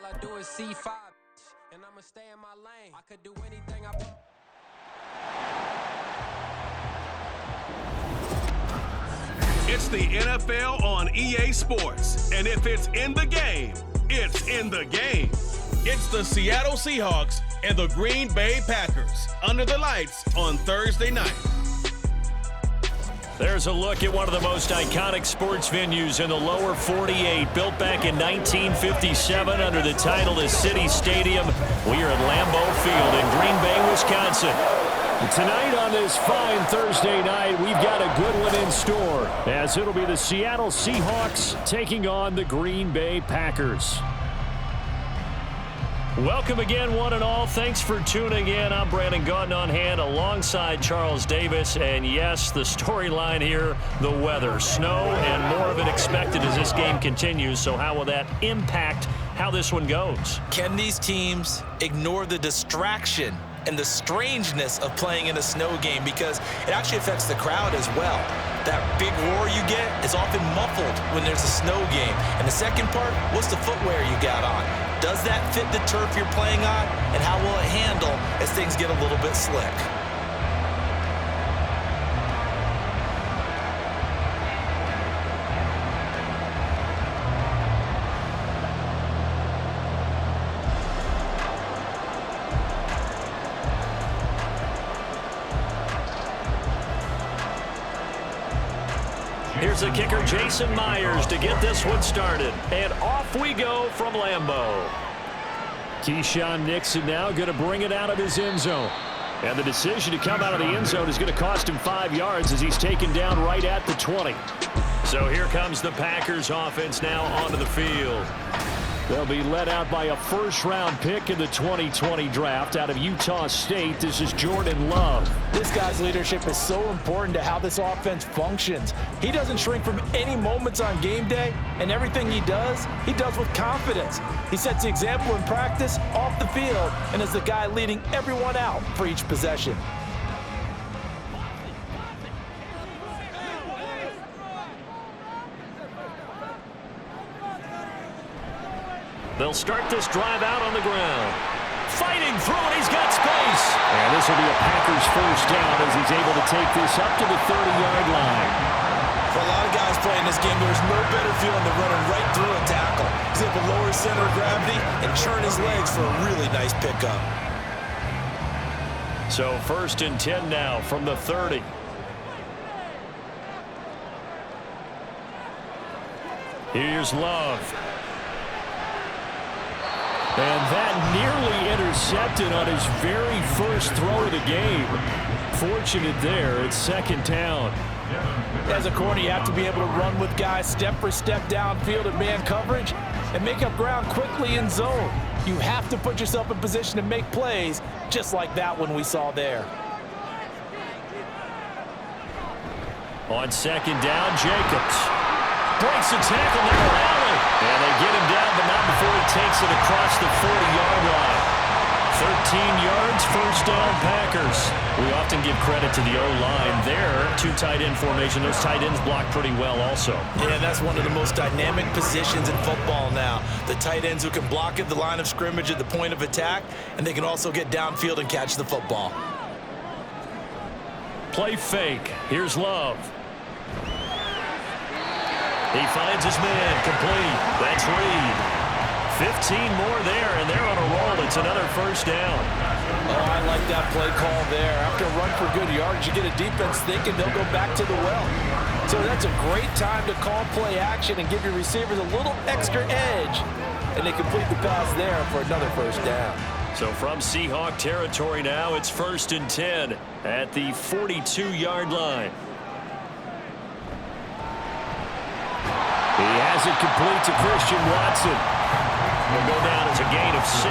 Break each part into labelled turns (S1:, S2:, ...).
S1: I do is C5, and I'ma stay in my lane. I could do anything I want.
S2: It's the NFL on EA Sports, and if it's in the game, it's in the game. It's the Seattle Seahawks and the Green Bay Packers under the lights on Thursday night.
S3: There's a look at one of the most iconic sports venues in the lower 48, built back in 1957 under the title of City Stadium. We are at Lambeau Field in Green Bay, Wisconsin. Tonight on this fine Thursday night, we've got a good one in store, as it'll be the Seattle Seahawks taking on the Green Bay Packers. Welcome again, one and all. Thanks for tuning in. I'm Brandon Gaudin on hand alongside Charles Davis. And yes, the storyline here, the weather. Snow and more of it expected as this game continues. So how will that impact how this one goes?
S4: Can these teams ignore the distraction and the strangeness of playing in a snow game, because it actually affects the crowd as well? That big roar you get is often muffled when there's a snow game. And the second part, what's the footwear you got on? Does that fit the turf you're playing on? And how will it handle as things get a little bit slick?
S3: Here's the kicker, Jason Myers, to get this one started. And off we go from Lambeau. Keyshawn Nixon now going to bring it out of his end zone. And the decision to come out of the end zone is going to cost him 5 yards as he's taken down right at the 20. So here comes the Packers offense now onto the field. They'll be led out by a first-round pick in the 2020 draft out of Utah State. This is Jordan Love.
S5: This guy's leadership is so important to how this offense functions. He doesn't shrink from any moments on game day, and everything he does with confidence. He sets the example in practice, off the field, and is the guy leading everyone out for each possession.
S3: They'll start this drive out on the ground. Fighting through it, he's got space. And this will be a Packers first down as he's able to take this up to the 30-yard line.
S4: For a lot of guys playing this game, there's no better feeling than running right through a tackle. He's able to lower his center of gravity and churn his legs for a really nice pickup.
S3: So 1st and 10 now from the 30. Here's Love. And that nearly intercepted on his very first throw of the game. Fortunate there, it's 2nd down.
S5: As a corner, you have to be able to run with guys step for step downfield in man coverage and make up ground quickly in zone. You have to put yourself in position to make plays, just like that one we saw there.
S3: On 2nd down, Jacobs breaks the tackle near the rally. And they get him down, but not before he takes it across the 40-yard line. 13 yards, first down, Packers. We often give credit to the O-line there. 2 tight end formation. Those tight ends block pretty well also.
S4: Yeah, that's one of the most dynamic positions in football now. The tight ends who can block at the line of scrimmage at the point of attack, and they can also get downfield and catch the football.
S3: Play fake. Here's Love. He finds his man, complete. That's Reed. 15 more there, and they're on a roll. It's another first down.
S5: Oh, I like that play call there. After a run for good yards, you get a defense thinking they'll go back to the well. So that's a great time to call play action and give your receivers a little extra edge. And they complete the pass there for another first down.
S3: So from Seahawk territory now, it's 1st and 10 at the 42-yard line. He has it complete to Christian Watson. Will go down as a gain of 6,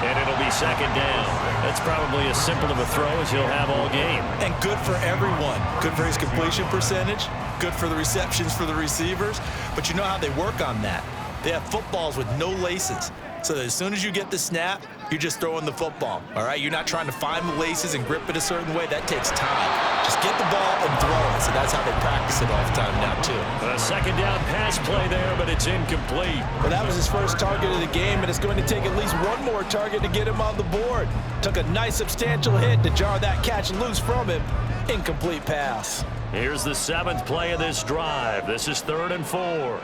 S3: and it'll be 2nd down. That's probably as simple of a throw as he'll have all game.
S4: And good for everyone. Good for his completion percentage. Good for the receptions for the receivers. But you know how they work on that. They have footballs with no laces. so that as soon as you get the snap, you're just throwing the football, all right? You're not trying to find the laces and grip it a certain way. That takes time. Just get the ball and throw it. So that's how they practice it all the time now, too.
S3: A second down pass play there, but it's incomplete.
S5: Well, that was his first target of the game, and it's going to take at least one more target to get him on the board. Took a nice substantial hit to jar that catch loose from him. Incomplete pass.
S3: Here's the 7th play of this drive. This is 3rd and 4.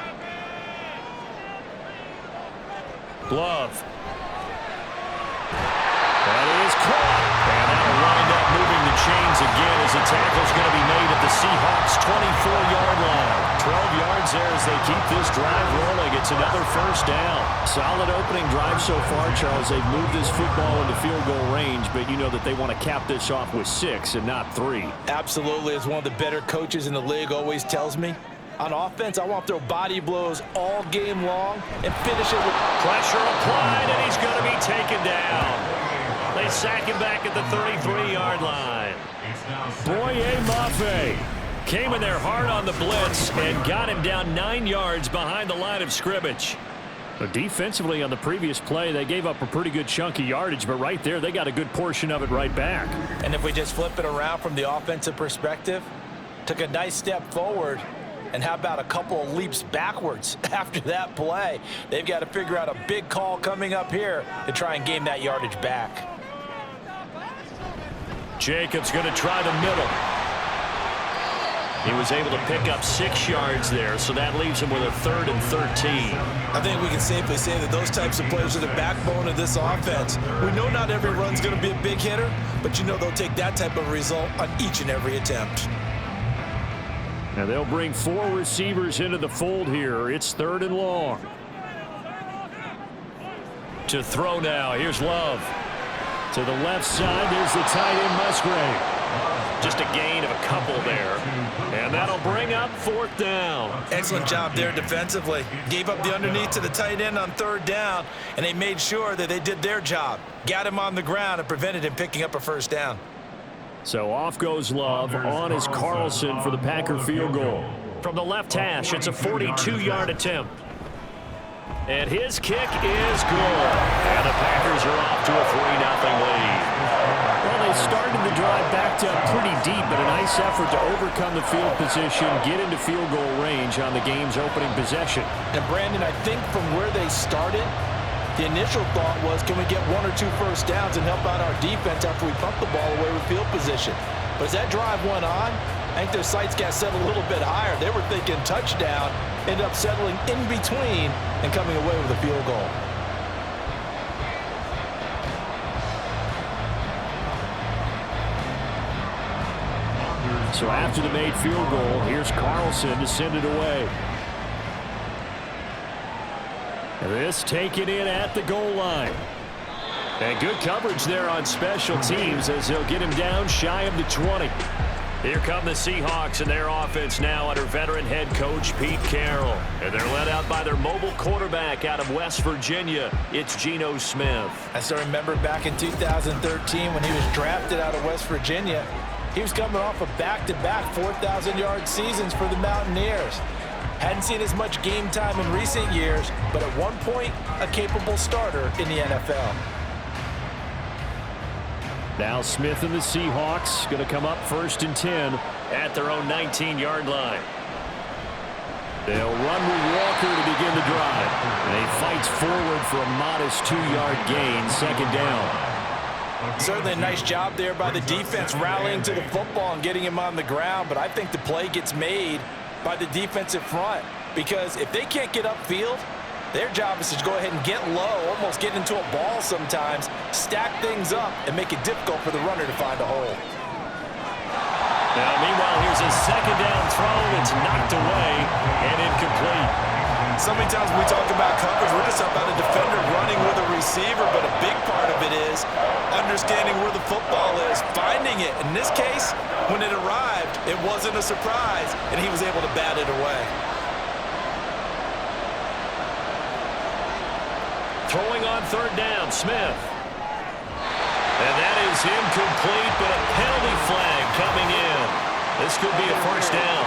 S3: Glove. That is caught. And that'll wind up moving the chains again as the tackle's going to be made at the Seahawks' 24-yard line. 12 yards there as they keep this drive rolling. It's another first down. Solid opening drive so far, Charles. They've moved this football into field goal range, but you know that they want to cap this off with 6 and not 3.
S5: Absolutely. As one of the better coaches in the league always tells me, on offense, I want to throw body blows all game long and finish it with
S3: pressure applied, and he's going to be taken down. They sack him back at the 33-yard line. Boye Mafe came in there hard on the blitz and got him down 9 yards behind the line of scrimmage. But defensively on the previous play, they gave up a pretty good chunk of yardage, but right there, they got a good portion of it right back.
S5: And if we just flip it around from the offensive perspective, took a nice step forward. And how about a couple of leaps backwards after that play? They've got to figure out a big call coming up here to try and gain that yardage back.
S3: Jacobs going to try the middle. He was able to pick up 6 yards there, so that leaves him with a 3rd and 13.
S4: I think we can safely say that those types of players are the backbone of this offense. We know not every run's going to be a big hitter, but you know they'll take that type of result on each and every attempt.
S3: Now they'll bring 4 receivers into the fold here. It's 3rd and long. To throw now. Here's Love. To the left side, there's the tight end Musgrave. Just a gain of a couple there. And that'll bring up 4th down.
S4: Excellent job there defensively. Gave up the underneath to the tight end on 3rd down, and they made sure that they did their job. Got him on the ground and prevented him picking up a first down.
S3: So off goes Love. On is Carlson for the Packer field goal. From the left hash, it's a 42-yard attempt. And his kick is good. And the Packers are off to a 3-0 lead. Well, they started the drive backed up pretty deep, but a nice effort to overcome the field position, get into field goal range on the game's opening possession.
S5: And Brandon, I think from where they started, the initial thought was, can we get 1 or 2 first downs and help out our defense after we pump the ball away with field position? But as that drive went on, I think their sights got set a little bit higher. They were thinking touchdown, ended up settling in between and coming away with a field goal.
S3: So after the made field goal, here's Carlson to send it away. This taken in at the goal line. And good coverage there on special teams as they'll get him down shy of the 20. Here come the Seahawks and their offense now under veteran head coach Pete Carroll. And they're led out by their mobile quarterback out of West Virginia. It's Geno Smith.
S5: I still remember back in 2013 when he was drafted out of West Virginia. He was coming off of back-to-back 4,000-yard seasons for the Mountaineers. Hadn't seen as much game time in recent years, but at one point, a capable starter in the NFL.
S3: Now Smith and the Seahawks going to come up 1st and 10 at their own 19-yard line. They'll run with Walker to begin the drive. And he fights forward for a modest 2-yard gain, 2nd down.
S5: Certainly a nice job there by the defense rallying to the football and getting him on the ground, but I think the play gets made by the defensive front, because if they can't get upfield, their job is to go ahead and get low, almost get into a ball sometimes, stack things up, and make it difficult for the runner to find a hole.
S3: Now, meanwhile, here's a 2nd down throw. It's knocked away and incomplete.
S4: So many times when we talk about coverage, we're just talking about a defender running with a receiver, but a big part of it is understanding where the football is, finding it. In this case, when it arrived, it wasn't a surprise, and he was able to bat it away.
S3: Throwing on 3rd down, Smith. And that is incomplete, but a penalty flag coming in. This could be a first down.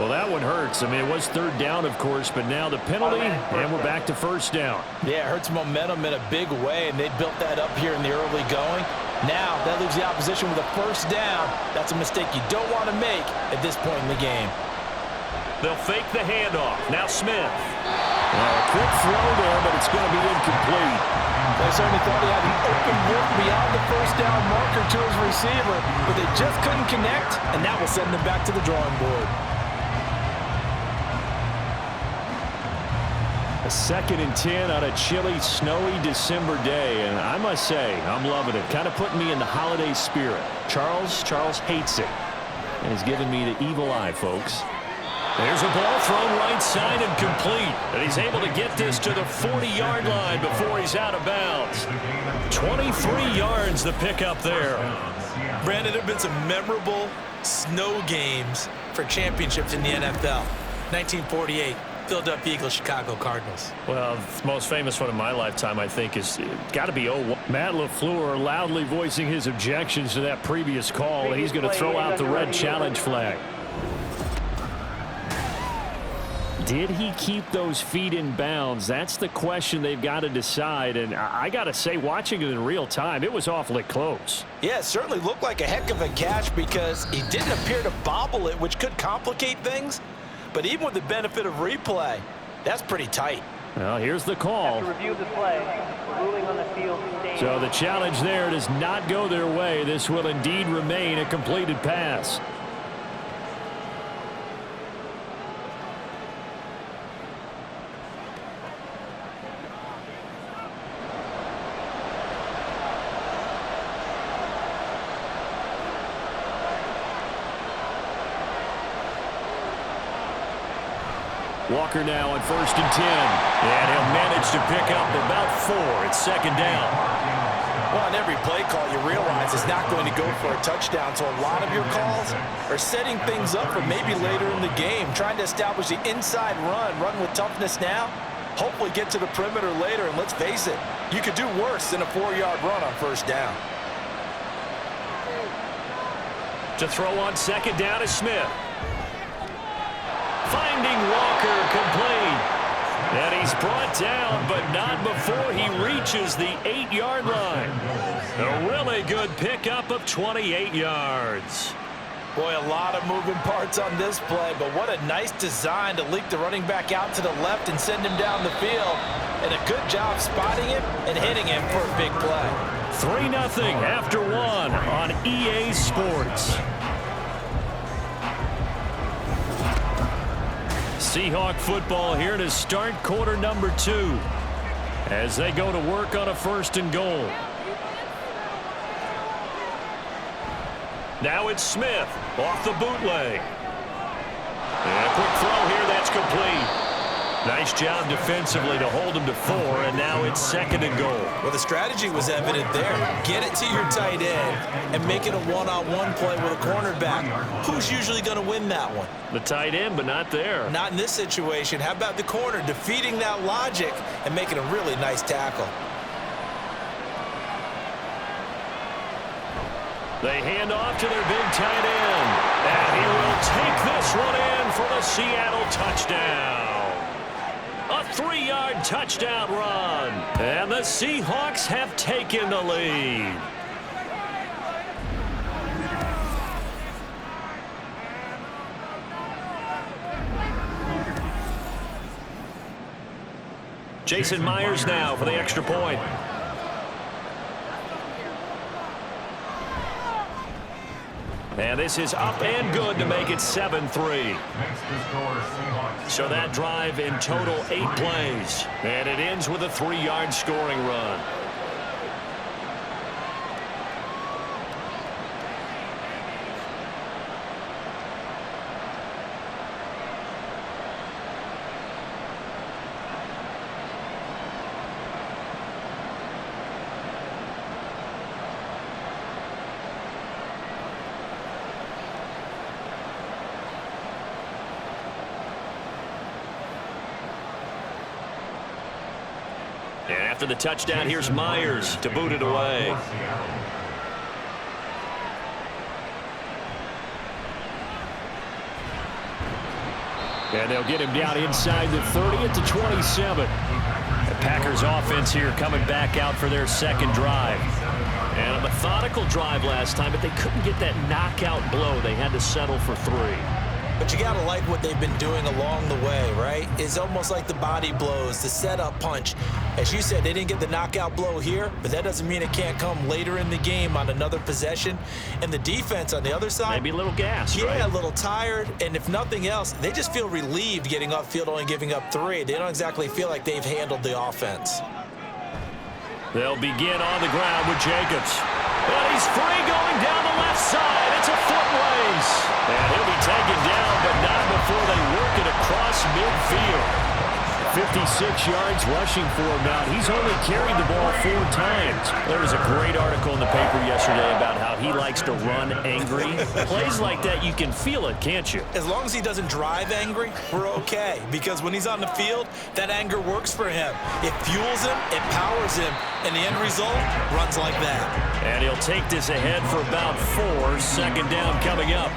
S3: Well, that one hurts. I mean, it was third down, of course, but now the penalty, and we're back to first down.
S5: Yeah, it hurts momentum in a big way, and they built that up here in the early going. Now, that leaves the opposition with a first down. That's a mistake you don't want to make at this point in the game.
S3: They'll fake the handoff. Now Smith. A quick throw there, but it's going to be incomplete.
S5: They certainly thought he had an open look beyond the first down marker to his receiver, but they just couldn't connect, and that will send them back to the drawing board.
S3: A 2nd and 10 on a chilly, snowy December day, and I must say, I'm loving it. Kind of putting me in the holiday spirit. Charles hates it, and has given me the evil eye, folks. There's a ball thrown right side and complete, and he's able to get this to the 40-yard line before he's out of bounds. 23 yards the pickup there.
S4: Brandon, there have been some memorable snow games for championships in the NFL. 1948. Philadelphia Eagles, Chicago Cardinals.
S3: Well, the most famous one in my lifetime, I think, is got to be 01. Matt LaFleur loudly voicing his objections to that previous call. He's going to throw out the red challenge flag. Did he keep those feet in bounds? That's the question they've got to decide. And I got to say, watching it in real time, it was awfully close.
S5: Yeah, it certainly looked like a heck of a catch because he didn't appear to bobble it, which could complicate things. But even with the benefit of replay, that's pretty tight.
S3: Well, here's the call.
S6: After review of the play, ruling on the field stands.
S3: So the challenge there does not go their way. This will indeed remain a completed pass. Walker now on 1st and 10. And he'll manage to pick up about 4. It's 2nd down.
S5: Well, on every play call, you realize it's not going to go for a touchdown. So a lot of your calls are setting things up for maybe later in the game, trying to establish the inside run with toughness now, hopefully get to the perimeter later. And let's face it, you could do worse than a 4-yard run on 1st down.
S3: To throw on 2nd down is Smith. Finding Walker complete. And he's brought down, but not before he reaches the 8-yard line. A really good pickup of 28 yards.
S5: Boy, a lot of moving parts on this play, but what a nice design to leak the running back out to the left and send him down the field. And a good job spotting him and hitting him for a big play.
S3: 3-0 after 1 on EA Sports. Seahawk football here to start quarter number 2 as they go to work on a 1st and goal. Now it's Smith off the bootleg. And a quick throw here, that's complete. Nice job defensively to hold him to 4, and now it's 2nd and goal.
S4: Well, the strategy was evident there. Get it to your tight end and make it a one-on-one play with a cornerback. Who's usually going to win that one?
S3: The tight end, but not there.
S4: Not in this situation. How about the corner defeating that logic and making a really nice tackle?
S3: They hand off to their big tight end. And he will take this one in for the Seattle touchdown. A 3-yard touchdown run. And the Seahawks have taken the lead. Jason Myers now for the extra point. And this is up and good to make it 7-3. So that drive in total 8 plays. And it ends with a 3-yard scoring run. And after the touchdown, here's Myers to boot it away. And they'll get him down inside the 30 at the 27. The Packers offense here coming back out for their second drive. And a methodical drive last time, but they couldn't get that knockout blow. They had to settle for 3.
S4: But you got to like what they've been doing along the way, right? It's almost like the body blows, the setup punch. As you said, they didn't get the knockout blow here, but that doesn't mean it can't come later in the game on another possession. And the defense on the other side,
S3: maybe a little gassed,
S4: yeah,
S3: right?
S4: A little tired. And if nothing else, they just feel relieved getting upfield, only giving up 3. They don't exactly feel like they've handled the offense.
S3: They'll begin on the ground with Jacobs. And he's free going down the left side. It's a foot race. And he'll be taken down, but not before they work it across midfield. 56 yards rushing for him now. He's only carried the ball 4 times. There was a great article in the paper yesterday about how he likes to run angry. Plays like that, you can feel it, can't you?
S4: As long as he doesn't drive angry, we're okay. Because when he's on the field, that anger works for him. It fuels him, it powers him, and the end result runs like that.
S3: And he'll take this ahead for about 4. Second down coming up.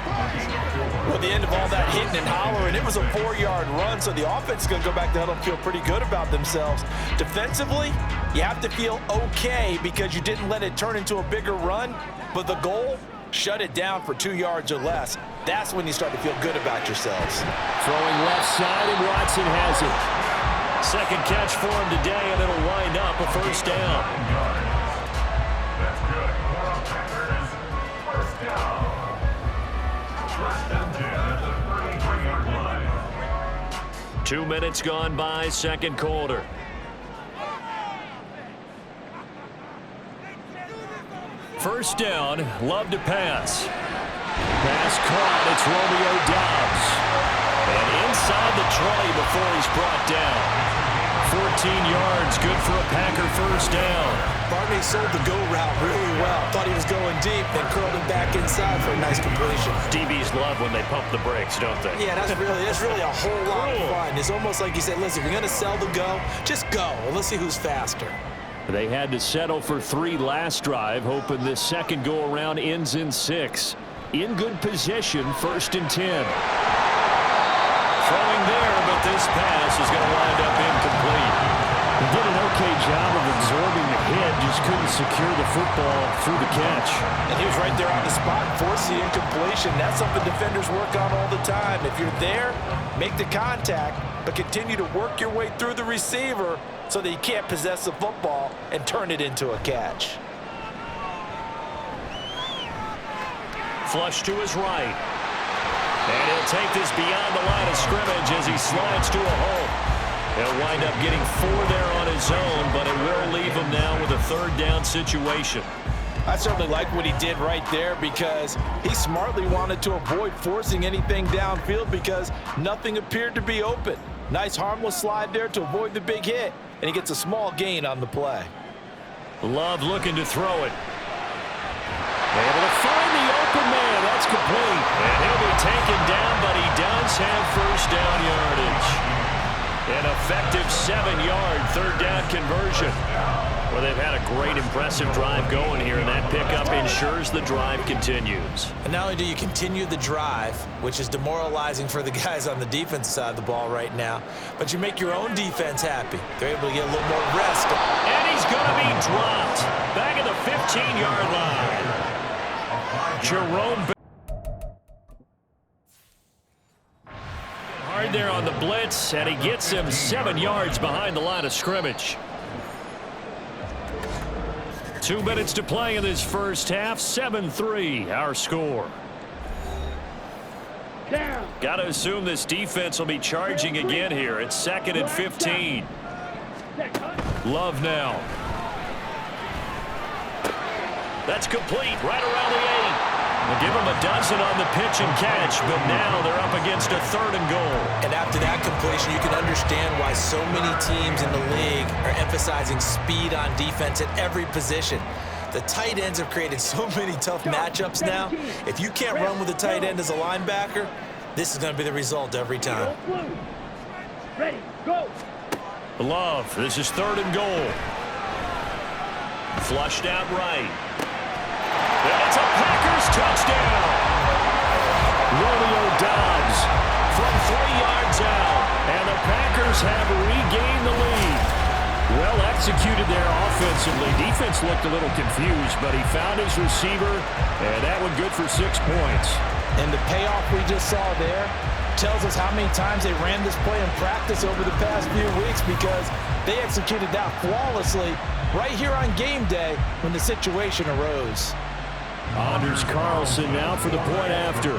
S5: Well, at the end of all that hitting and hollering, it was a 4-yard run, so the offense is going to go back to huddle and feel pretty good about themselves. Defensively, you have to feel okay because you didn't let it turn into a bigger run, but the goal, shut it down for 2 yards or less. That's when you start to feel good about yourselves.
S3: Throwing left side, and Watson has it. Second catch for him today, and it'll wind up a first down. 2 minutes gone by, second quarter. First down, Love to pass. Pass caught, it's Romeo Doubs. And inside the 20 before he's brought down. 14 yards, good for a Packer first down.
S4: Barney sold the go route really well. Thought he was going deep, then curled it back inside for a nice completion.
S3: DBs love when they pump the brakes, don't they?
S4: Yeah, that's really a whole lot of fun. It's almost like you said, listen, if you're going to sell the go, just go. And let's see who's faster.
S3: They had to settle for 3 last drive, hoping this second go-around ends in 6. In good position, 1st and 10. Throwing there, but this pass is going to wind up incomplete.
S7: He did an okay job of absorbing the hit, just couldn't secure the football through the catch.
S5: And he was right there on the spot, forced the incompletion. That's something defenders work on all the time. If you're there, make the contact, but continue to work your way through the receiver so that he can't possess the football and turn it into a catch.
S3: Flush to his right. And he'll take this beyond the line of scrimmage as he slides to a hole. He'll wind up getting 4 there on his own, but it will leave him now with a 3rd down situation.
S5: I certainly like what he did right there because he smartly wanted to avoid forcing anything downfield because nothing appeared to be open. Nice harmless slide there to avoid the big hit, and he gets a small gain on the play.
S3: Love looking to throw it. Able to find the open man. That's complete. And he'll be taken down, but he does have first down yardage. An effective 7-yard 3rd down conversion. Well, they've had a great, impressive drive going here, and that pickup ensures the drive continues.
S4: And not only do you continue the drive, which is demoralizing for the guys on the defense side of the ball right now, but you make your own defense happy. They're able to get a little more rest.
S3: And he's going to be dropped. Back at the 15-yard line. Jerome hard there on the blitz, and he gets him 7 yards behind the line of scrimmage. 2 minutes to play in this first half. 7-3 our score. Got to assume this defense will be charging again here. It's 2nd and 15. Love now. That's complete right around the 8. They'll give him a dozen on the pitch and catch, but now they're up against a 3rd and goal.
S4: And after that completion, you can understand why so many teams in the league are emphasizing speed on defense at every position. The tight ends have created so many tough matchups now. If you can't run with a tight end as a linebacker, this is going to be the result every time.
S6: Ready, go.
S3: Love, this is 3rd and goal. Flushed out right. And it's a Packers touchdown. Romeo Doubs from 3 yards Packers have regained the lead. Well executed there offensively. Defense looked a little confused, but he found his receiver, and that one good for 6 points.
S5: And the payoff we just saw there tells us how many times they ran this play in practice over the past few weeks, because they executed that flawlessly right here on game day when the situation arose.
S3: Anders Carlson now for the point after.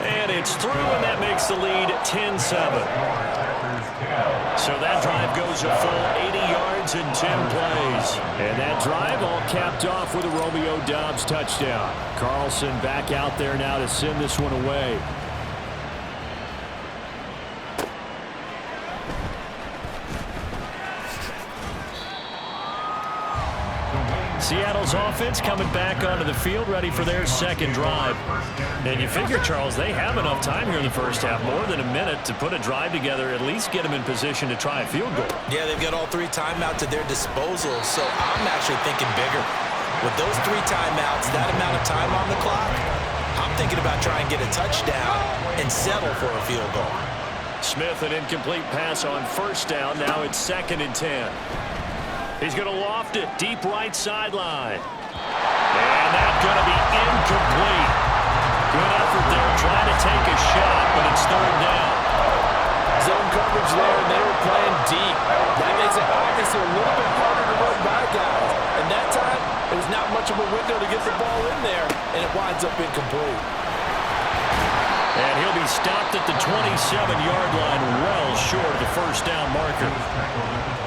S3: And it's through, and that makes the lead 10-7. So that drive goes a full 80 yards in 10 plays. And that drive all capped off with a Romeo Doubs touchdown. Carlson back out there now to send this one away. Seattle's offense coming back onto the field, ready for their second drive. And you figure, Charles, they have enough time here in the first half, more than a minute, to put a drive together, at least get them in position to try a field goal.
S4: Yeah, they've got all 3 timeouts at their disposal, so I'm actually thinking bigger. With those 3 timeouts, that amount of time on the clock, I'm thinking about trying to get a touchdown and settle for a field goal.
S3: Smith, an incomplete pass on first down. Now it's 2nd and 10. He's going to loft it deep right sideline. And that's going to be incomplete. Good effort there, trying to take a shot, but it's 3rd down.
S5: Zone coverage there, and they were playing deep. That makes it obviously a little bit harder to run by guys. And that time, there's not much of a window to get the ball in there, and it winds up incomplete.
S3: And he'll be stopped at the 27-yard line, well short of the first down marker.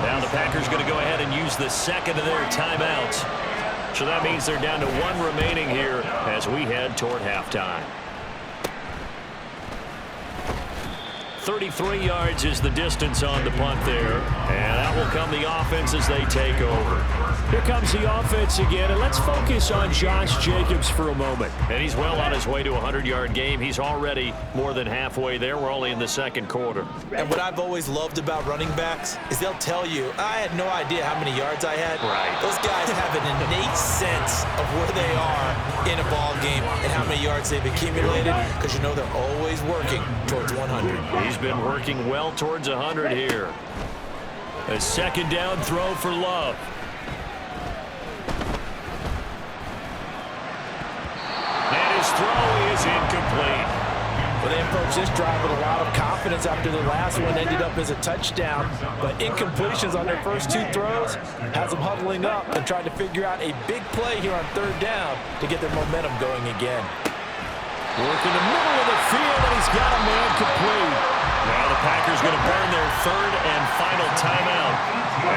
S3: Now the Packers going to go ahead and use the second of their timeouts. So that means they're down to 1 remaining here as we head toward halftime. 33 yards is the distance on the punt there. And out will come the offense as they take over. Here comes the offense again, and let's focus on Josh Jacobs for a moment. And he's well on his way to a 100-yard game. He's already more than halfway there. We're only in the 2nd quarter.
S4: And what I've always loved about running backs is they'll tell you, I had no idea how many yards I had.
S3: Right.
S4: Those guys have an innate sense of where they are in a ball game and how many yards they've accumulated, because you know they're always working towards 100.
S3: He's been working well towards 100 here. A 2nd down throw for Love. And his throw is incomplete.
S5: Well, they approached this drive with a lot of confidence after the last one ended up as a touchdown. But incompletions on their first 2 throws has them huddling up and trying to figure out a big play here on 3rd down to get their momentum going again.
S3: Work in the middle of the field, and he's got a man complete. Now the Packers going to burn their 3rd and final timeout,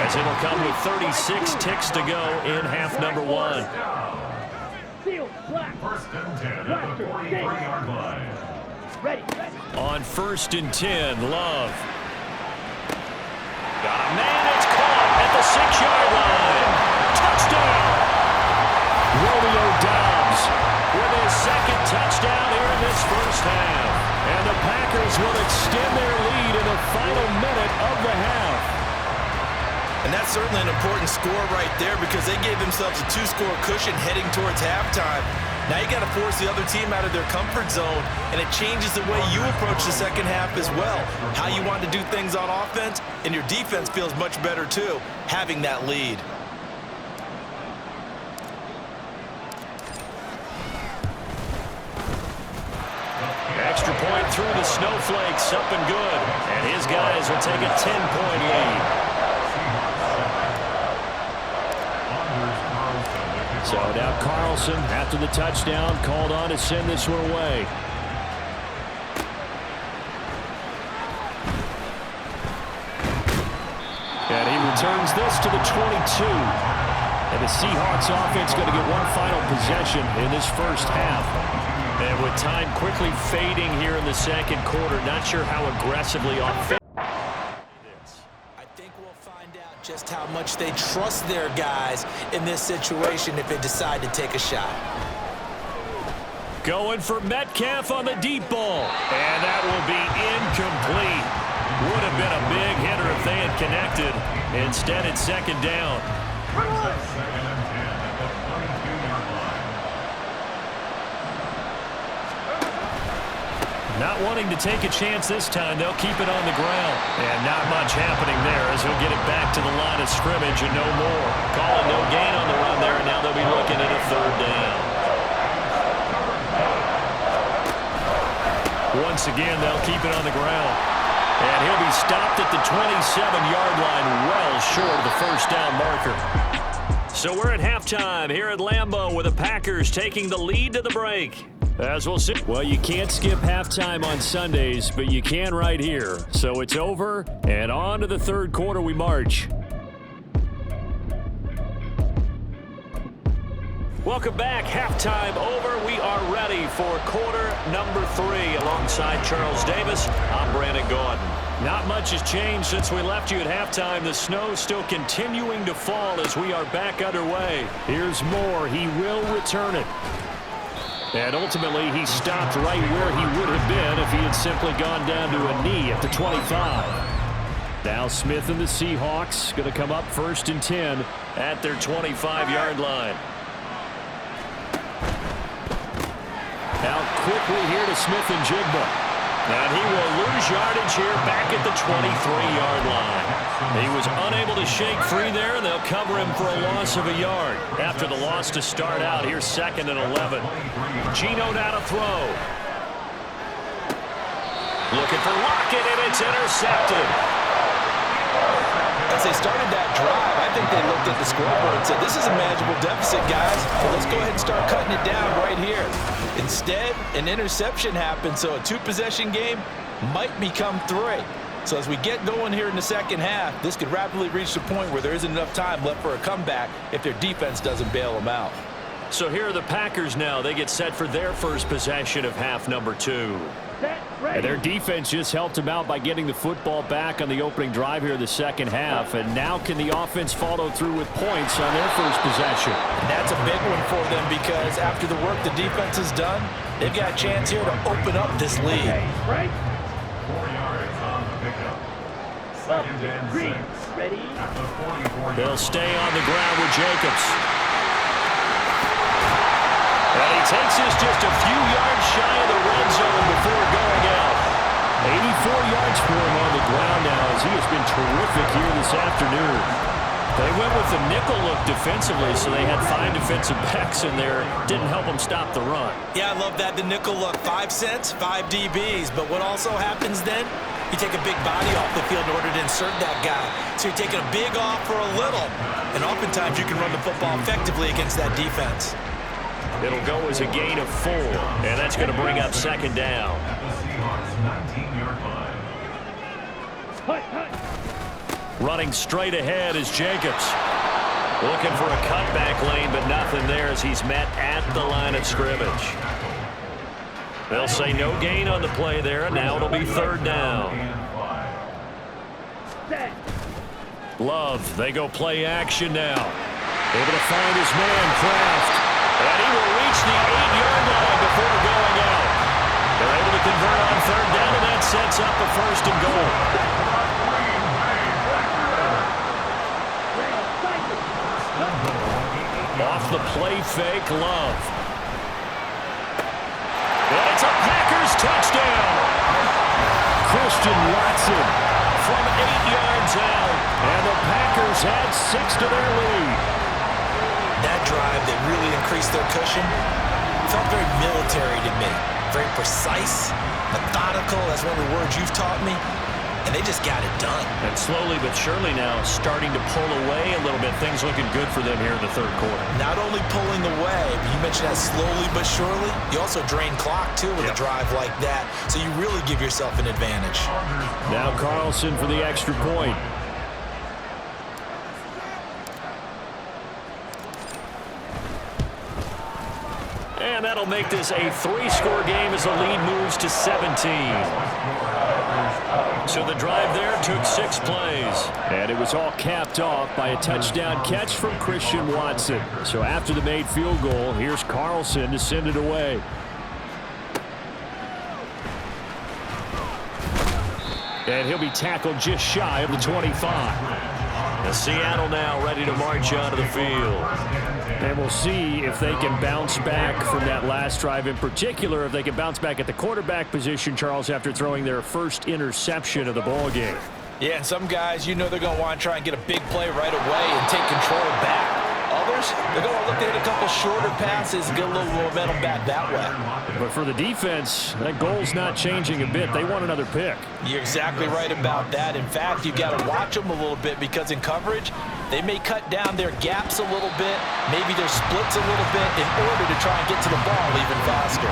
S3: as it'll come with 36 ticks to go in half number 1.
S6: Field, black. 1st and 10 at the 43-yard line. Ready.
S3: On 1st and 10, Love. Got a man, it's caught at the 6-yard line. Touchdown! Romeo Doubs with his 2nd touchdown here in this first half. And the Packers will extend their lead in the final minute of the half.
S4: And that's certainly an important score right there, because they gave themselves a 2-score cushion heading towards halftime. Now you got to force the other team out of their comfort zone, and it changes the way you approach the second half as well. How you want to do things on offense, and your defense feels much better too, having that lead.
S3: Extra point through the snowflakes, up and good. And his guys will take a 10-point lead. So now Carlson, after the touchdown, called on to send this one away. And he returns this to the 22. And the Seahawks offense going to get one final possession in this first half. And with time quickly fading here in the 2nd quarter, not sure how aggressively offensive.
S4: I think we'll find out just how much they trust their guys in this situation if they decide to take a shot.
S3: Going for Metcalf on the deep ball. And that will be incomplete. Would have been a big hitter if they had connected. Instead, it's 2nd down. Not wanting to take a chance this time, they'll keep it on the ground. And not much happening there as he'll get it back to the line of scrimmage and no more. Calling no gain on the run there, and now they'll be looking at a third down. Once again, they'll keep it on the ground. And he'll be stopped at the 27-yard line, well short of the first down marker. So we're at halftime here at Lambeau with the Packers taking the lead to the break. As we'll see. Well, you can't skip halftime on Sundays, but you can right here. So it's over, and on to the third quarter we march. Welcome back. Halftime over. We are ready for quarter number 3. Alongside Charles Davis, I'm Brandon Gordon. Not much has changed since we left you at halftime. The snow still continuing to fall as we are back underway. Here's Moore. He will return it. And ultimately, he stopped right where he would have been if he had simply gone down to a knee at the 25. Now Smith and the Seahawks going to come up 1st and 10 at their 25-yard line. Out quickly here to Smith and Jigba. And he will lose yardage here back at the 23-yard line. He was unable to shake free there, and they'll cover him for a loss of a yard. After the loss to start out, here's 2nd and 11. Geno now to throw. Looking for Lockett, and it's intercepted.
S5: As they started that drive, I think they looked at the scoreboard and said, this is a manageable deficit, guys, so let's go ahead and start cutting it down right here. Instead, an interception happened, so a 2-possession game might become 3. So as we get going here in the second half, this could rapidly reach the point where there isn't enough time left for a comeback if their defense doesn't bail them out.
S3: So here are the Packers now. They get set for their first possession of half number 2. And their defense just helped them out by getting the football back on the opening drive here in the second half. And now can the offense follow through with points on their first possession?
S5: And that's a big one for them because after the work the defense has done, they've got a chance here to open up this lead.
S6: 4 yards on the pickup. 2nd and 6. Ready?
S3: They'll stay on the ground with Jacobs. And he takes this just a few yards shy of the red zone before going out. 84 yards for him on the ground now as he has been terrific here this afternoon. They went with the nickel look defensively, so they had 5 defensive backs in there. Didn't help them stop the run.
S4: Yeah, I love that. The nickel look, 5 cents, 5 DBs. But what also happens then, you take a big body off the field in order to insert that guy. So you're taking a big off for a little. And oftentimes you can run the football effectively against that defense.
S3: It'll go as a gain of 4, and that's going to bring up 2nd down. Running straight ahead is Jacobs. Looking for a cutback lane, but nothing there as he's met at the line of scrimmage. They'll say no gain on the play there, and now it'll be 3rd down. Love, they go play action now. Able to find his man, Kraft. And he will reach the 8-yard line before going out. They're able to convert on 3rd down, and that sets up a 1st and goal. Off the play fake, Love. And it's a Packers touchdown. Christian Watson from 8 yards out. And the Packers add 6 to their lead.
S4: That drive that really increased their cushion felt very military to me. Very precise, methodical. That's one of the words you've taught me. And they just got it done.
S3: And slowly but surely now starting to pull away a little bit. Things looking good for them here in the third quarter.
S4: Not only pulling away, but you mentioned that slowly but surely. You also drain clock, too, with a drive like that. So you really give yourself an advantage.
S3: Now Carlson for the extra point. And that'll make this a 3-score game as the lead moves to 17. So the drive there took 6 plays. And it was all capped off by a touchdown catch from Christian Watson. So after the made field goal, here's Carlson to send it away. And he'll be tackled just shy of the 25. And Seattle now ready to march onto the field. And we'll see if they can bounce back from that last drive, in particular, if they can bounce back at the quarterback position, Charles, after throwing their first interception of the ball game.
S4: Yeah, and some guys, you know they're going to want to try and get a big play right away and take control back. Others, they're going to look to hit a couple shorter passes and get a little momentum back that way.
S3: But for the defense, that goal's not changing a bit. They want another pick.
S4: You're exactly right about that. In fact, you got to watch them a little bit because in coverage, they may cut down their gaps a little bit, maybe their splits a little bit in order to try and get to the ball even faster.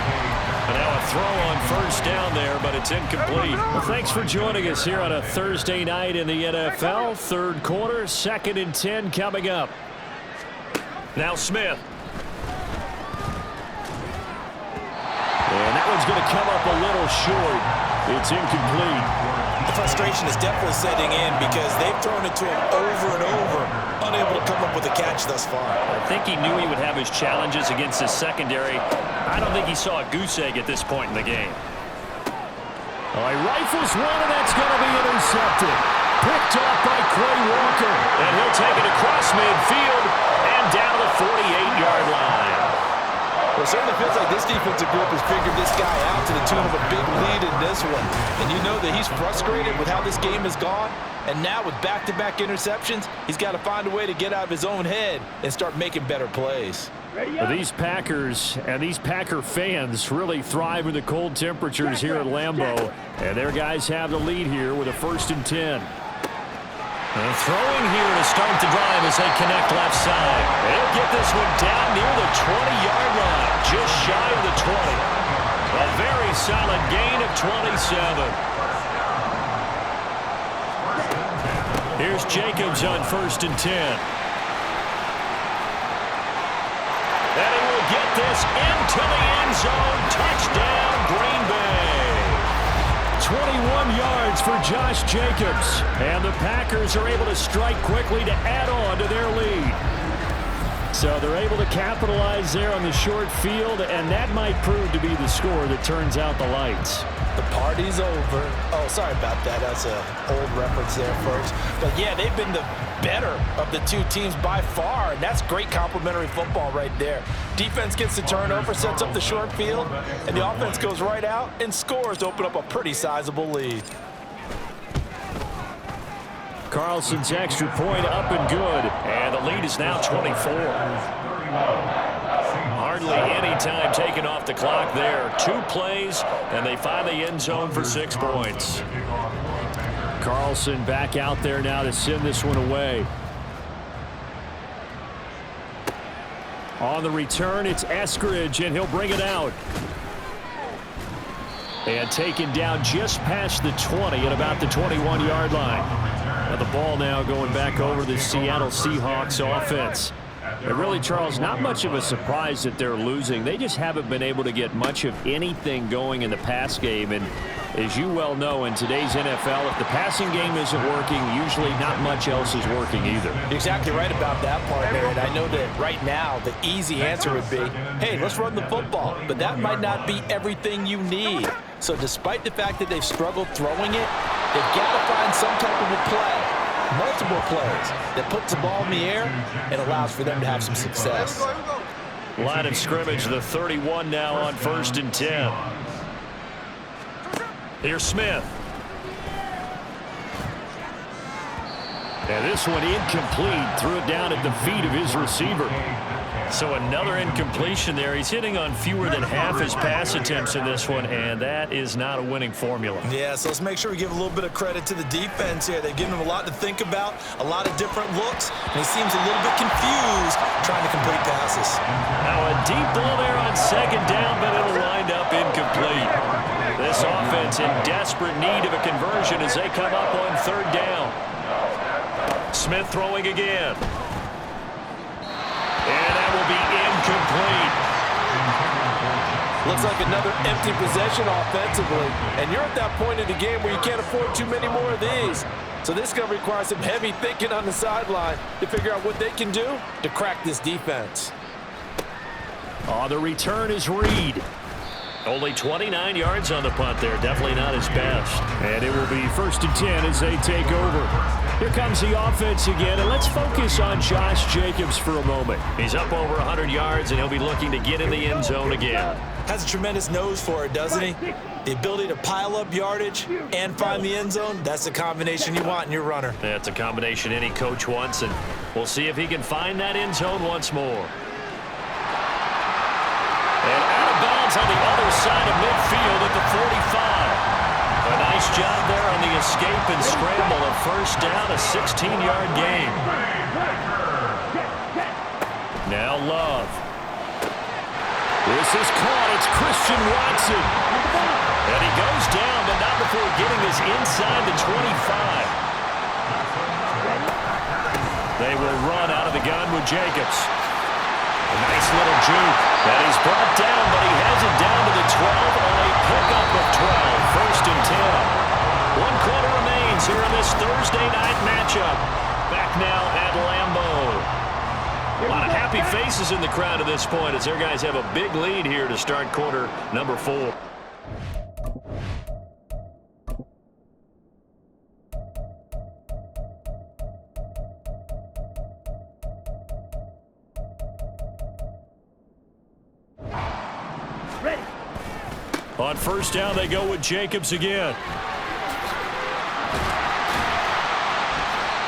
S3: And now a throw on first down there, but it's incomplete. Well, thanks for joining us here on a Thursday night in the NFL. Third quarter, 2nd and 10 coming up. Now Smith. And that one's going to come up a little short. It's incomplete.
S4: The frustration is definitely setting in because they've thrown it to him over and over, unable to come up with a catch thus far.
S3: I think he knew he would have his challenges against his secondary. I don't think he saw a goose egg at this point in the game. Oh, he rifles one, and that's going to be intercepted. Picked off by Quay Walker. And he'll take it across midfield and down the 48-yard line.
S4: Well, it certainly feels like this defensive group has figured this guy out to the tune of a big lead in this one. And you know that he's frustrated with how this game has gone. And now with back-to-back interceptions, he's got to find a way to get out of his own head and start making better plays.
S3: These Packers and these Packer fans really thrive in the cold temperatures here at Lambeau. And their guys have the lead here with a 1st and 10. And throwing here to start the drive as they connect left side. They'll get this one down near the 20-yard line, just shy of the 20. A very solid gain of 27. Here's Jacobs on 1st and 10. And he will get this into the end zone. Touchdown, Green Bay. 21 yards for Josh Jacobs. And the Packers are able to strike quickly to add on to their lead. So they're able to capitalize there on the short field, and that might prove to be the score that turns out the lights.
S4: The party's over. Oh, sorry about that. That's an old reference there, folks. But, yeah, they've been the better of the two teams by far, and that's great complimentary football right there. Defense gets the turnover, sets up the short field, and the offense goes right out and scores to open up a pretty sizable lead.
S3: Carlson's extra point up and good, and the lead is now 24. Hardly any time taken off the clock there. 2 plays, and they find the end zone for 6 points. Carlson back out there now to send this one away. On the return, it's Eskridge, and he'll bring it out. And taken down just past the 20 at about the 21-yard line. Now the ball now going back over the Seattle Seahawks offense. And really, Charles, not much of a surprise that they're losing. They just haven't been able to get much of anything going in the pass game. And as you well know, in today's NFL, if the passing game isn't working, usually not much else is working either.
S4: You're exactly right about that part, Aaron. I know that right now the easy answer would be, hey, let's run the football. But that might not be everything you need. So despite the fact that they've struggled throwing it, they've got to find some type of a play. Multiple plays that puts the ball in the air and allows for them to have some success.
S3: Line of scrimmage, the 31 now on 1st and 10. Here's Smith. And this one incomplete. Threw it down at the feet of his receiver. So another incompletion there. He's hitting on fewer than half his pass attempts in this one, and that is not a winning formula.
S4: Yeah, so let's make sure we give a little bit of credit to the defense here. They've given him a lot to think about, a lot of different looks, and he seems a little bit confused trying to complete passes.
S3: Now a deep ball there on 2nd down, but it'll wind up incomplete. This offense in desperate need of a conversion as they come up on 3rd down. Smith throwing again. And that will be incomplete.
S5: Looks like another empty possession offensively. And you're at that point in the game where you can't afford too many more of these. So this is going to require some heavy thinking on the sideline to figure out what they can do to crack this defense.
S3: On the return is Reed. Only 29 yards on the punt there. Definitely not his best. And it will be 1st and 10 as they take over. Here comes the offense again, and let's focus on Josh Jacobs for a moment. He's up over 100 yards, and he'll be looking to get in the end zone again.
S4: Has a tremendous nose for it, doesn't he? The ability to pile up yardage and find the end zone, that's the combination you want in your runner.
S3: That's a combination any coach wants, and we'll see if he can find that end zone once more. And out of bounds on the other side of midfield at the 45. A nice job there on the escape and scramble. A first down, a 16-yard gain. Now Love. This is caught. It's Christian Watson. And he goes down, but not before getting this inside the 25. They will run out of the gun with Jacobs. A nice little juke. And he's brought down, but he has it down to the 12 on a pickup of 12. First and 10. 1 quarter remains here in this Thursday night matchup. Back now at Lambeau. A lot of happy faces in the crowd at this point as their guys have a big lead here to start quarter number 4. On first down, they go with Jacobs again.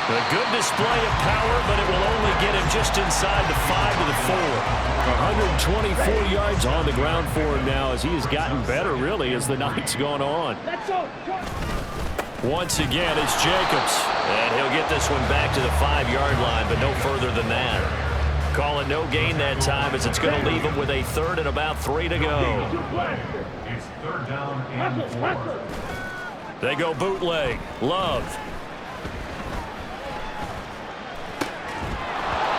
S3: A good display of power, but it will only get him just inside the 5 to the 4. 124 yards on the ground for him now as he has gotten better, really, as the night's gone on. Once again, it's Jacobs. And he'll get this one back to the 5-yard line, but no further than that. Call it no gain that time as it's going to leave him with a third and about 3 to go.
S6: It's third down and 4.
S3: They go bootleg. Love.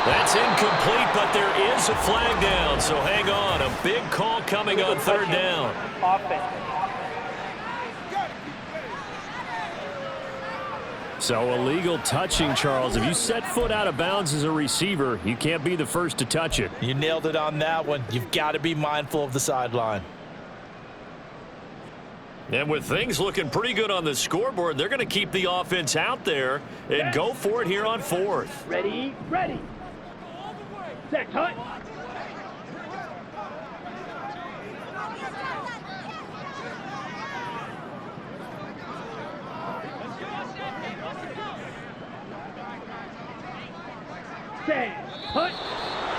S3: That's incomplete, but there is a flag down, so hang on. A big call coming on third down. So illegal touching, Charles. If you set foot out of bounds as a receiver, you can't be the first to touch it.
S4: You nailed it on that one. You've got to be mindful of the sideline.
S3: And with things looking pretty good on the scoreboard, they're going to keep the offense out there and go for it here on 4th.
S6: Ready, ready. Set, cut. Set, cut.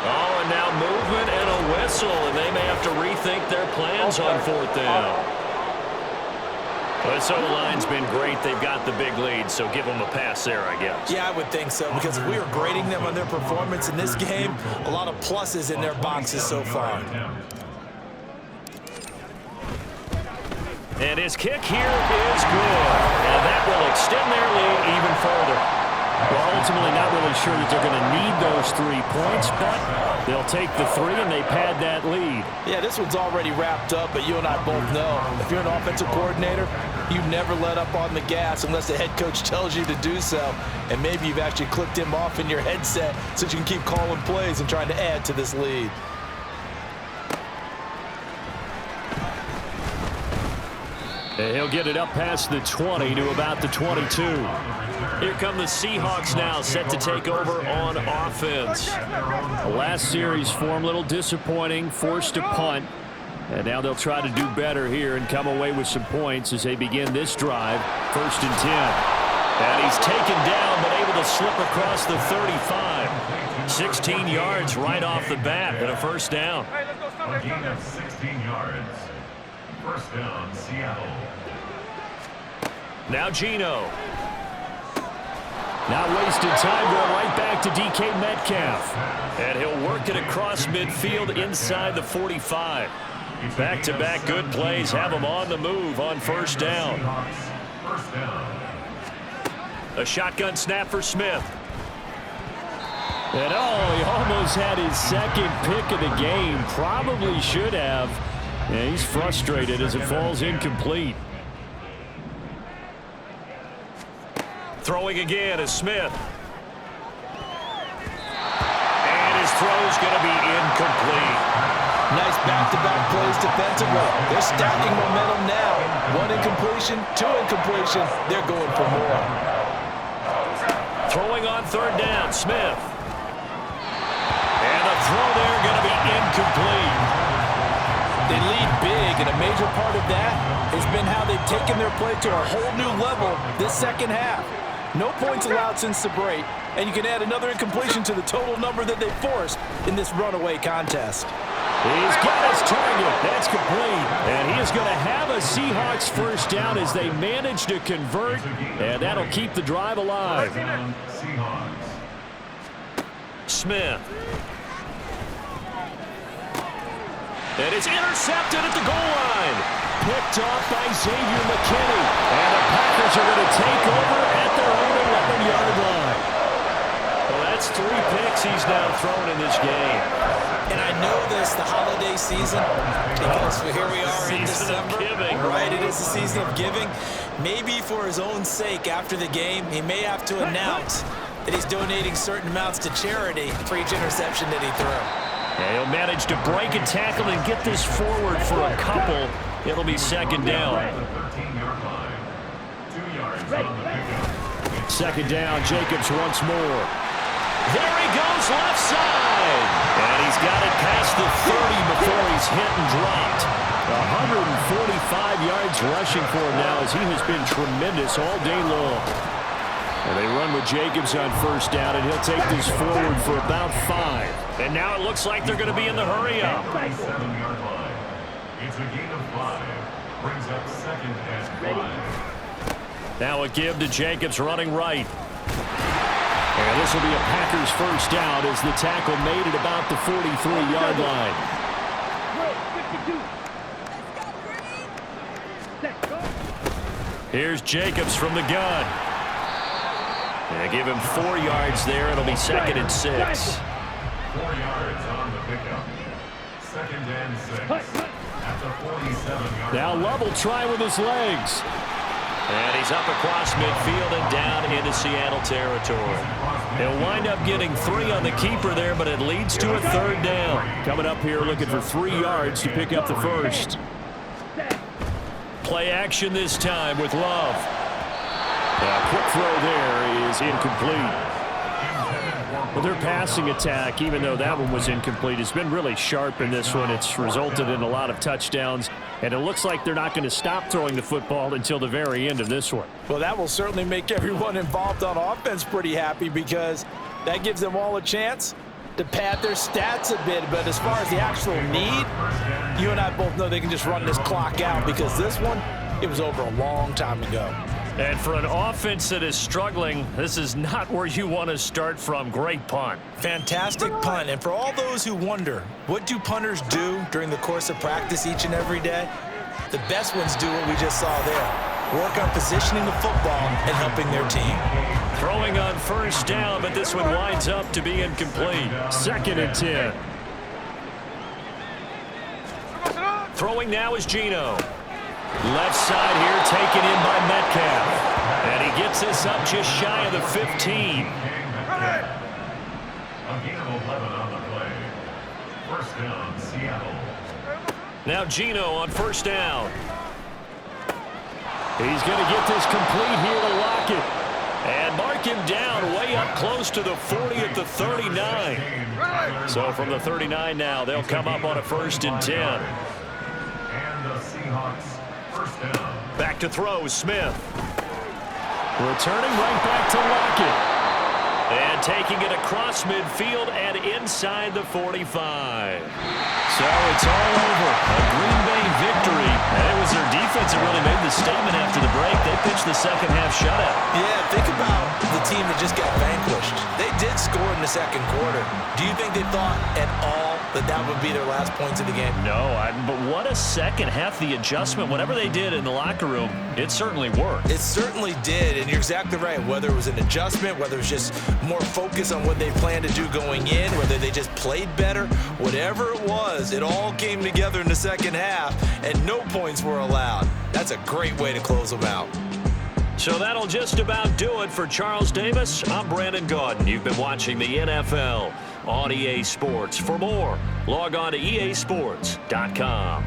S3: Oh, and now movement and a whistle, and they may have to rethink their plans on 4th down. This O-line's been great. They've got the big lead, so give them a pass there, I guess.
S4: Yeah, I would think so, because if we were grading them on their performance in this game, a lot of pluses in their boxes so far.
S3: And his kick here is good. And that will extend their lead even further. Well, ultimately not really sure that they're going to need those 3 points, but they'll take the 3 and they pad that lead.
S4: Yeah, this one's already wrapped up, but you and I both know if you're an offensive coordinator, you never let up on the gas unless the head coach tells you to do so. And maybe you've actually clicked him off in your headset so you can keep calling plays and trying to add to this lead.
S3: And he'll get it up past the 20 to about the 22. Here come the Seahawks now, set to take over on offense. The last series for him, a little disappointing, forced to punt. And now they'll try to do better here and come away with some points as they begin this drive. 1st and 10. And he's taken down, but able to slip across the 35. 16 yards right off the bat and a first down.
S6: A gain of 16 yards. First down, Seattle.
S3: Now Geno. Not wasting time, going right back to DK Metcalf. And he'll work it across midfield inside the 45. Back-to-back good plays have him on the move on first down.
S6: First down.
S3: A shotgun snap for Smith. And oh, he almost had his second pick of the game. Probably should have. And he's frustrated as it falls incomplete. Throwing again is Smith. And his throw's going to be incomplete.
S4: Nice back-to-back plays defensively. They're stacking momentum now. 1 incompletion, 2 incompletion. They're going for more.
S3: Throwing on third down, Smith. And the throw there going to be incomplete.
S5: They lead big, and a major part of that has been how they've taken their play to a whole new level this second half. No points allowed since the break, and you can add another incompletion to the total number that they forced in this runaway contest.
S3: He's got his target. That's complete. And he is going to have a Seahawks first down as they manage to convert, and that'll keep the drive alive. Smith. And it's intercepted at the goal line. Picked off by Xavier McKinney. And the Packers are going to take over at their own 11-yard line. Well, that's 3 picks he's now thrown in this game.
S4: And I know this, the holiday season, because here we are in December. Right, it is the season of giving. Maybe for his own sake, after the game, he may have to announce that he's donating certain amounts to charity for each interception that he threw.
S3: And he'll manage to break a tackle and get this forward for a couple. It'll be second down. Second down, Jacobs once more. There he goes, left side. And he's got it past the 30 before he's hit and dropped. 145 yards rushing for him now as he has been tremendous all day long. And they run with Jacobs on first down, and he'll take this forward for about 5. And now it looks like they're going to be in the hurry-up.
S8: It's a gain of 5. Brings up second and 5.
S3: Now a give to Jacobs running right. And this will be a Packers first down as the tackle made at about the 43-yard line. Here's Jacobs from the gun. And give him 4 yards there. It'll be second and 6. 4
S8: yards on the pickup. Second and 6. At the 47-yard.
S3: Now Love will try with his legs. And he's up across midfield and down into Seattle territory. They'll wind up getting 3 on the keeper there, but it leads to a third down. Coming up here looking for 3 yards to pick up the first. Play action this time with Love. A quick throw there is incomplete. Well, their passing attack, even though that one was incomplete, has been really sharp in this one. It's resulted in a lot of touchdowns, and it looks like they're not going to stop throwing the football until the very end of this one.
S5: Well, that will certainly make everyone involved on offense pretty happy because that gives them all a chance to pad their stats a bit. But as far as the actual need, you and I both know they can just run this clock out because this one, it was over a long time ago.
S3: And for an offense that is struggling, this is not where you want to start from. Great punt.
S4: Fantastic punt. And for all those who wonder, what do punters do during the course of practice each and every day? The best ones do what we just saw there. Work on positioning the football and helping their team.
S3: Throwing on first down, but this one winds up to be incomplete. Second and 10. Throwing now is Geno. Left side here taken in by Metcalf. And he gets this up just shy of the 15.
S8: A gain of 11 on the play. First down, Seattle.
S3: Now Geno on first down. He's going to get this complete here to Lockett. And mark him down way up close to the 40 at the 39. So from the 39 now, they'll come up on a first and 10.
S8: And the Seahawks.
S3: Back to throw, Smith. Returning right back to Lockett. And taking it across midfield and inside the 45. So it's all over. A Green Bay victory. And it was their defense that really made the statement after the break. They pitched the second half shutout.
S4: Yeah, think about the team that just got vanquished. They did score in the second quarter. Do you think they thought at all that that would be their last points of the game?
S3: No, but what a second half. The adjustment, whatever they did in the locker room, it certainly worked.
S4: It certainly did, and you're exactly right. Whether it was an adjustment, whether it was just more focus on what they planned to do going in, whether they just played better, whatever it was, it all came together in the second half, and no points were allowed. That's a great way to close them out.
S3: So that'll just about do it for Charles Davis. I'm Brandon Gaudin. You've been watching the NFL on EA Sports. For more, log on to easports.com.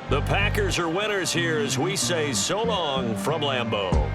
S3: The Packers are winners here as we say so long from Lambeau.